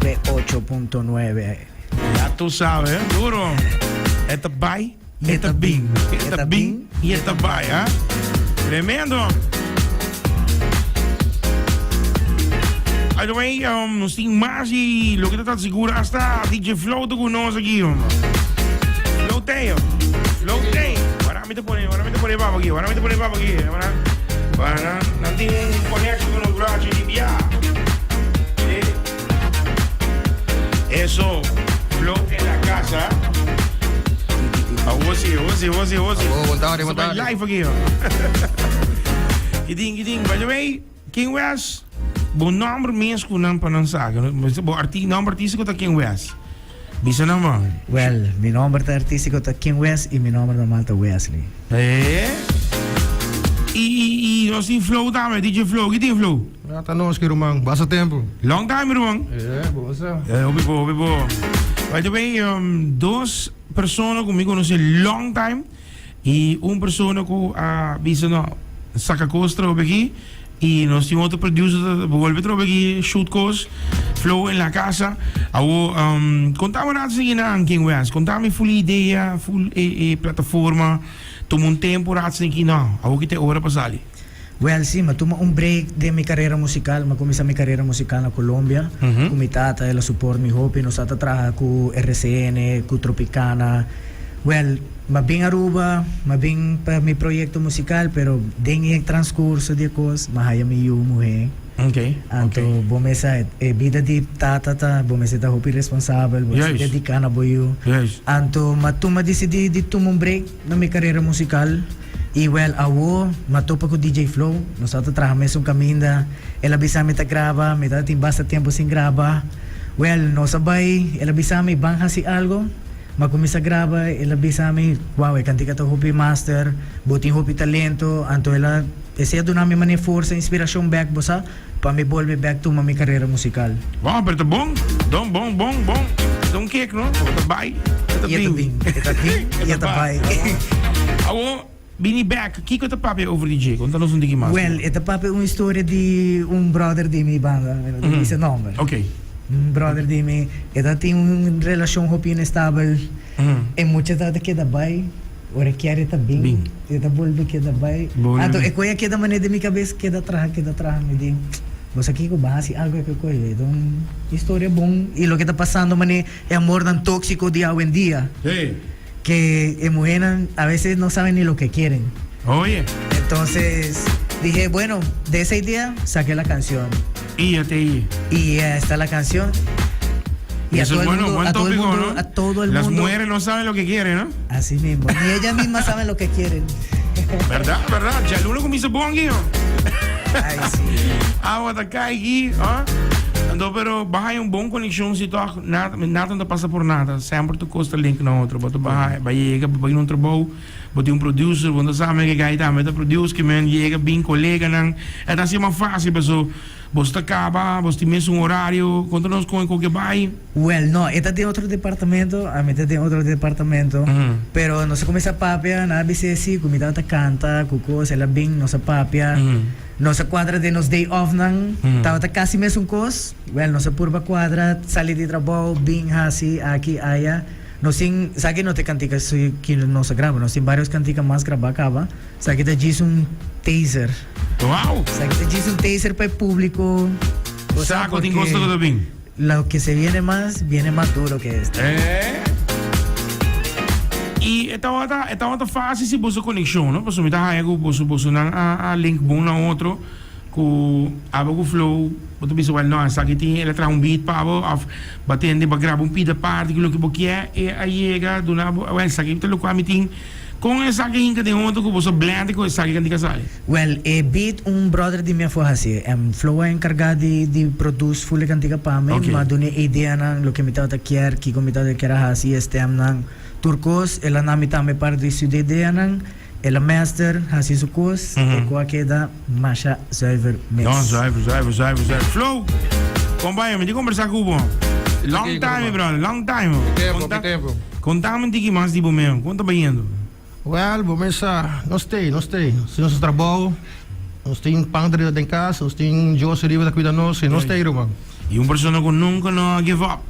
98.9. Ya tú sabes, duro. Esta bay y esta bing. Esta bing y esta bay, ¿ah? Tremendo. By the way, nos tem mais e lo que está seguro hasta DJ Flow tu conosco aqui, Flow tem. Para me te poner papo aqui, Para não tem conexão com os braços de via. Eso, Flow en la casa. Você. Boa tarde. Live aqui, Giting, by the way, King West. Bom nome mesmo que não para não saber. Bom nome artístico tá King West. Bisa naman. Well, mi nombre artístico está King West y mi nombre normal está Wesley. E nós temos Flow também, DJ Flow. Que tem Flow? Tá nós aqui, Romão. Basta tempo. Long time, Romão. Boa só. Obibo. By the way, duas pessoas comigo conhecem long time. E uma pessoa que bisa no saca costa aqui. Y nos temos outro producer vuelve a aqui shoot course Flow en la casa. Contame natin sa King West. Contame full ideia, full plataforma. Toma un tempo natin sa na. Ako kita ora pasali. Well, sí, me tomo un break de mi carrera musical. Me comencé mi carrera musical en Colombia. Con mi tata, ela support mi hobby. Nos ata trabaja con RCN, con Tropicana. Well, mabing Aruba, mabing pa mi proyecto musical, pero den yung transkurso de cos, mahaya mi yumo Okay. Anto, bomesa vida di tata, bomesa ta hopi responsable, bomesa dedica na boyo. Yes. Anto, matuma decidi di tumong break na mi carrera musical. E well, awo, matopa ko DJ Flow, nos ato trabajame sa kaminda, ela bisame ta graba, may dating basta tiempo sin graba. Well, no sabay, ela bisame bangha si algo. Magkumisa graba, ela bisame, wow, kanti ka to hopi master, buting hopi talento, anto ela, ese do nami mani força, inspirasyon back bosa, pa mi volve back to mami karera musikal. Wow, pero bom. Don't kick, no? Tabay. Tabay. Awo, bini back, kiko ta papi over DJ, contanos un digi mas. Well, ita papi una storia di un brother di mi banda, di ese nome. Okay. Brother di mi, ita tem una relación hopi inestable, e mucha tata queda bay, ora chiare ta bing, ita volve queda bay. Anto, e kuya queda mane de mi cabeça, queda atrás, me di. Vos aqui ko bahasi algo que coisa, então história bom, e lo que está passando mane é amor tan tóxico día en día. Sí. Que mujeres a veces no saben ni lo que quieren. Oye. Entonces dije, bueno, de esa idea saqué la canción. Y ya está la canción. Y eso es bueno, buen tópico, ¿no? A todo el Las mundo. mujeres no saben lo que quieren, ¿no? Así mismo. Ni ellas mismas saben lo que quieren. ¿Verdad? Ya el uno comienza bon aquí, Ay, sí. Agua está acá aquí, ¿ah? Então, pero baja um bom conexão se tu nada não passa por nada, sempre tu costa link na outra, boto baja, vai chega, vai num trabalho, boto um producer, quando sabe que gai tá, meta produce que men chega bem colega nang, é assim uma fácil, pessoal. Você acaba, você tem mesmo horário, conta-nos com que vai. Well, no, esta de otro departamento, a mí de otro departamento, pero no se comienza papia, nada dice así, comida ta canta, cuco, se la bing, no se papia, no se cuadra de nos day off nang, ta casi mes un cos, well, no se purba cuadra, sale de trabajo, bing, así, aquí, allá. No sin, sabe no te cantica que no se graba, no sin varios canticas más graba acaba, sabe te dice un taser. Wow. Sabe te dice un taser para el público. Saco tem gosto do bing. Lo que se viene más duro que esto. E esta fácil se você conexão, não? Você me tá aí com você na link bom na outro. Com abo flow, boto bisa well no, sa kiti ela tra beat pa abo of batende ba grab beat parte que lo que boquia e aí chega do na well sa kiti lo kwamiting com essa que hinca de ontem que você blend com essa que cantica sale. Well, beat brother de minha foi assim, flow é encarregado de produz full cantica pa mim, mas dune ideia nang lo que me tava quer, que como tava quer assim este nang turcos, ela na me tame parte de sua ideia nang ela master, assim su cos, e com a queda macha zuiver mix. Não, zuiver. Flow, companheiro, me diga conversar com o long time, brother, long time. Tempo. Contame um pouquinho mais de mesmo, conta bem indo. Well, começa, nós tem. Se nós trabalho, nós tem pão de em casa, nós tem José Riva da cuida nós, nós tem, irmão. E uma pessoa que nunca não give up.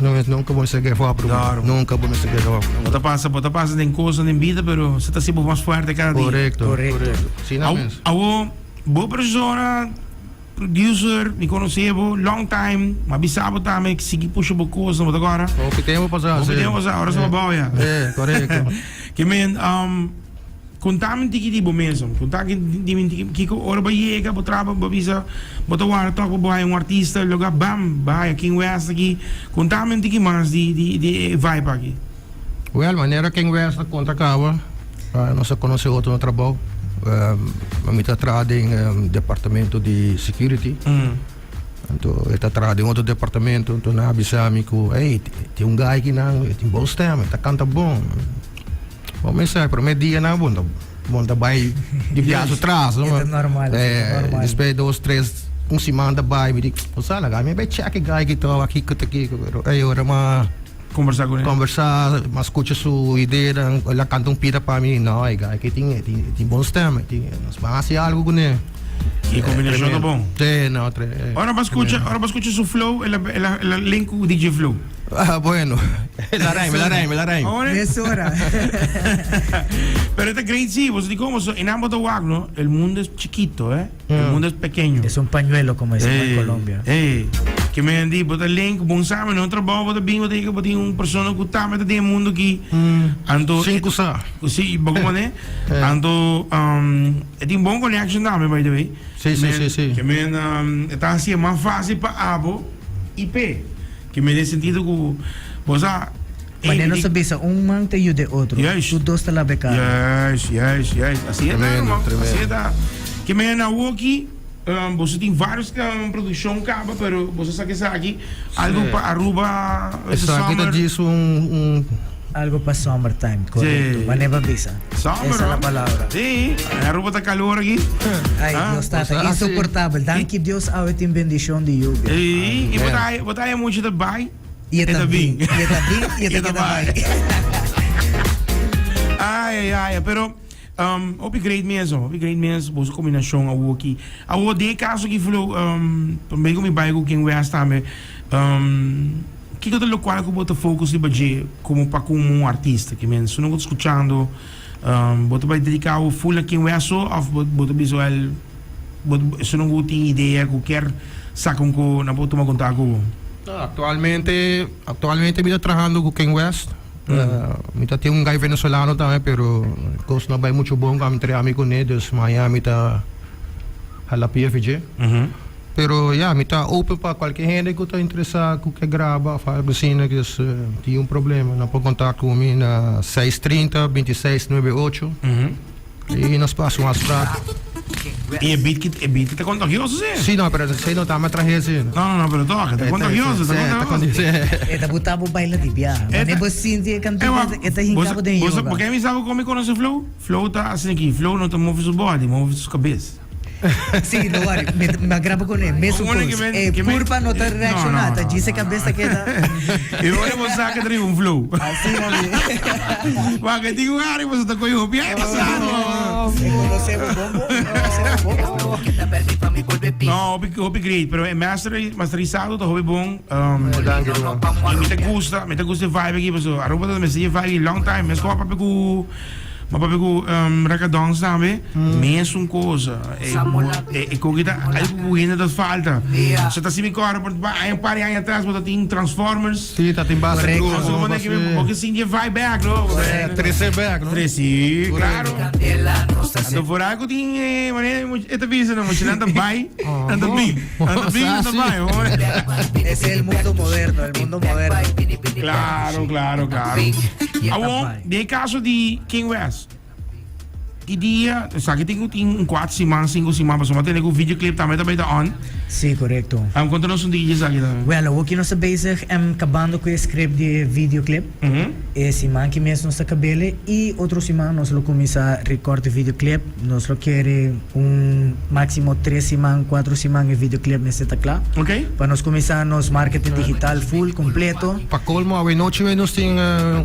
Nunca vamos se give up, Claro. Nunca vamos se give up. Bota passa de coisa em vida, pero você está sempre mais forte cada dia. Correcto. Sim, não mesmo. Boa pessoa, producer, me conheceu, long time, mas bisabo também que segui puxa boa coisa, mas agora. O que temos para fazer? Temos agora só boia. Correcto. Que men, contame tiki di mesmo, contame que ora ba chega, ba traba, ba bisa, ba tawar to ba um artista, logo bam, ba aqui em West aqui, contame tiki mais de vibe aqui. Well, maneira que em West contra Cava, nós conhecemos outro no trabalho. A mim está atrás em departamento de security. Então, ele está atrás em outro departamento. Então, na avisamos que, ei, tem um gajo aqui, tem bom sistema, está canta bom. Bom, mas é, para dia não, bom, tá bem de viagem atrás. É normal. Depois de 2, 3, semana vai, me diz, poxa, lá, me vai check que gajo que está aqui, que está aqui. Aí, ora, mas Conversar com ele. Conversar, mas escuta sua ideia, ela canta pita para mim, não, é que tem bom sistema, nós vamos fazer algo com ele. E combinação tá bom. Sim, não, Ora para escutar seu flow, ela link o DJ Flow. Bueno, la rime. Ahora. Es hora. Pero está great, sí, vos digo, en ambos de Wagner, el mundo es chiquito, el mundo es pequeño. Es un pañuelo, como decimos en Colombia. Que me han dicho, el link, bom samen, no trabajo, bota bem, bota que bota un persona que está metendo en mundo aquí. Anto, cinco sa. Sí, como né? Anto, tem bom connection também, by the way. Sí. Que me está assim mais fácil para abo IP. Que me dê sentido que você Mas não sabia, um man te ajuda outro. Yes. Tu dois te la becada. Yes. Assim é, irmão. Assim é, da. Que me na aqui, você tem vários produção caba, pero você sabe que aqui algo para Aruba. Isso aqui tá disso Algo para summertime, correcto. Mas não avisa. Summer. Essa é a palavra. Sim, Aruba tá calor aqui. Ai, Deus está insuportável. Danke Deus, ao tem bendição de lluvia. E botar aí muito de bai. E tá bem. E tá bem. Ai, pero op great mesmo, boa combinação ao aqui. Ao de caso que falou, também com me bairro quem vai estar me que eu tô qual que bota foco de budget como para como artista que men, se não estou escutando, bota vai dedicar o full a quem vai só, ou bota visual, se não tem ideia qualquer sacam com na bota tomar contato com. Actualmente me está trabajando con Ken West. Me tem um gajo venezolano também, pero coisa não vai muito bom com entre amigos neles, Miami tá a la PFG. Pero me está open para qualquer gente que está interessado, que grava, fala assim, que tem problema, não pode contar comigo na 630-2698 e nós passamos as pratas. E beat que tá contagioso, sim? Sim, não, pero você não está me trazendo. Não, pero toca, tá contagioso, tá contagioso. É da botar o baile de viagem. Mas nem você sentir cantar, é da hincado de yoga. Porque me sabe como conhece o Flow? Flow tá assim aqui, Flow não tá move sua body, move sua cabeça. Sim, não worry, me grava com ele, mesmo coisa. Purpa não está reaccionada, disse a cabeça que dá. E olha você que tem um Flow. Assim, ali. Mas que tem um ar e você tá com o roupa, é passado. Não, hobby great, pero é masterizado, tá hobby bom. Me te gusta vibe aqui, pessoal. A roupa da minha vibe long time, mas como papai com mas papai com racadão, sabe? Mesmo coisa. E coisa algo que ainda falta. Você tá se me corre por aí um par de anos atrás, você tem Transformers. Sim, tá tem bastante. Porque sim, de vibe back, não? 13 back, não? 13, claro. Ando por aí que tem maneira, esta visa não, mas anda bem, anda bem. Esse é o mundo moderno, Claro. De caso de King West. Que dia, sabe que tem 4 semanas, 5 semanas, mas tem um videoclip também tá on. Sim, correto. Conta-nos dia, sabe? Well, aqui nós estamos bezig acabando com o script de videoclip. E semana que mês nós está cabelo e outro semana nós vamos começar a recordar videoclip. Nós queremos máximo 3 semanas, 4 semanas de videoclip nesse teclado. Ok. Para nós começar nosso marketing digital full, completo. Para colmo, a noite nós tem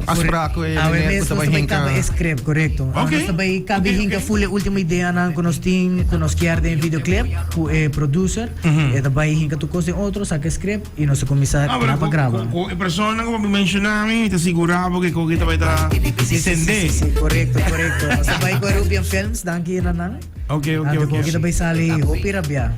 as fracos e a mês nós também cabe script, correto. Ok. Nós também cabe hinka full última idea na conosting conosciar de videoclip, producer, e daarbij hinka tu coste outro, saca script e nós começar Ah, a gravar. con persona como me mencionaste, te aseguraba que con esta vai estar encender. Sí, correcto. Nós vai com Rubian Films, danke na. Ok. Kita vai sali Hopi Rabia.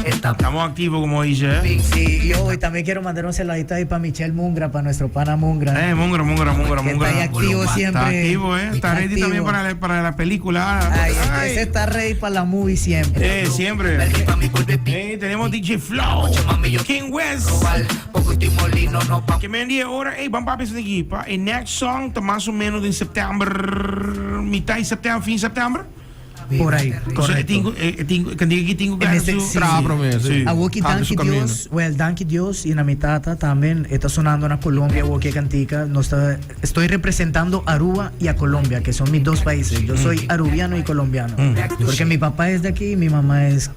Estamos activos como dice, ¿eh? Sí, y hoy también quiero mandar un saludito ahí para Michelle Mungra, para nuestro pana Mungra. Mongra. Que está ahí activo siempre. Está activo, ¿eh? Está ready Activo. también para la película. Ay, Ay. ese está ready para la movie siempre. Siempre. Tenemos DJ Flow, King West. Que me envíe ahora, vamos a pensar aquí, pa. El next song está más o menos en septiembre, mitad de septiembre, fin de septiembre. Por ahí, O sea, correcto. tengo En este- ganso. sí, Tra promesa. Sí. A Woki Ah, Danke su camino. Dios, Danke Dios y en la mitad también está sonando en Colombia, Woki Cantica. Estoy representando a Aruba y a Colombia, que son mis dos países. Yo soy arubiano y colombiano. Porque mi papá es de aquí y mi mamá es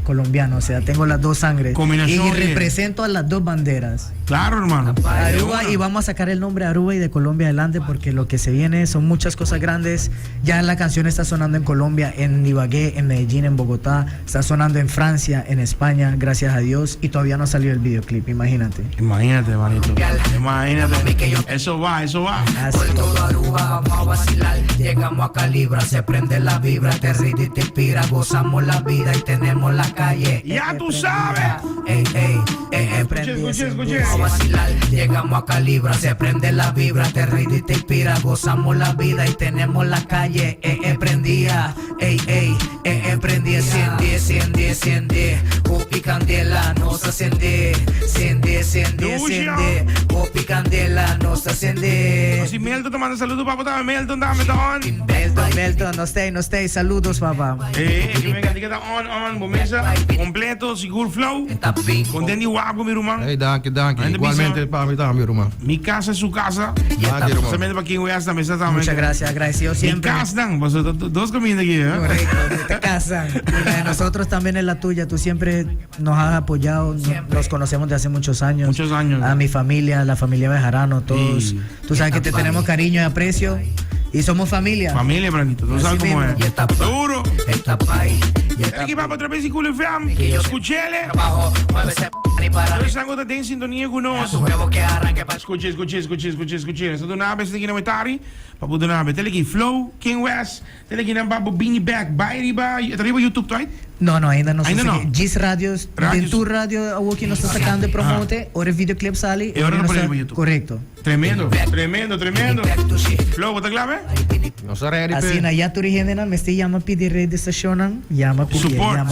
colombiano, o sea, tengo las dos sangres. Combinación Y bien. represento a las dos banderas. Claro, hermano. Aruba, y vamos a sacar el nombre de Aruba y de Colombia adelante porque lo que se viene son muchas cosas grandes. Ya la canción está sonando en Colombia, en Ibagué, en Medellín, en Bogotá, está sonando en Francia, en España, gracias a Dios, y todavía no salió el videoclip, imagínate. Imagínate, manito. Imagínate. Eso va. Así. Por todo Aruba vamos a vacilar. Llegamos a Calibra, se prende la vibra, te ríe y te inspira. Gozamos la vida y tenemos la calle. Ya tú sabes. Escuche. Vamos a vacilar. Llegamos a Calibra, se prende la vibra, te ríe y te inspira. Gozamos la vida y tenemos la calle. Prendía. Prendía 110. Hopi Candela, nos acende. 110. Hopi Candela, nos acende. Si Melton te manda saludos, papá, dame Melton, dame don. Melton, no stay, saludos papá. Que me que está on, bomesa, completo, seguro flow. Contento y guapo, mi rumán. Hey, danke. Gente, Igualmente para mí también, Roma. Mi casa es su casa. Danke, Roma. Solamente para quien voy a estar, me está Muchas gracias, agradecido Mi siempre. casa, dan, pues, dos comidas aquí, ¿eh? Correcto, te casan. Y la de nosotros también es la tuya. Tú siempre nos has apoyado. Nos conocemos de hace muchos años. Muchos años. A mi familia, la familia Bejarano, todos. Sí. Tú sabes que te tenemos cariño y aprecio. Y somos familia. Familia, Branquito, tú sabes Así cómo es. mismo. Seguro. Esta país. Aquí vamos otra vez y Cool FM. Escuchele. Abajo, muévese y para Yo salgo de en sintonía con su nosotros. huevo que arranque pa' Escuche. Essa do nave, essa daqui não é tari. Papo do nave. Tele aqui Flow, King West. Tele aqui na Babo Bini Back. Bairiba. Arriba YouTube, right? No, ainda não. Ainda não. Gis Radios. Radios. Tu radio, o que nós está sacando de promote. Ora videoclip sali. E ora não nós põe tá- no YouTube. Correcto. Tremendo. Flow, tá clave? No sa ready, Así na ya tu rigene na. Me estoy llama pedir red de estacionan. Llama pedir. Support. Llama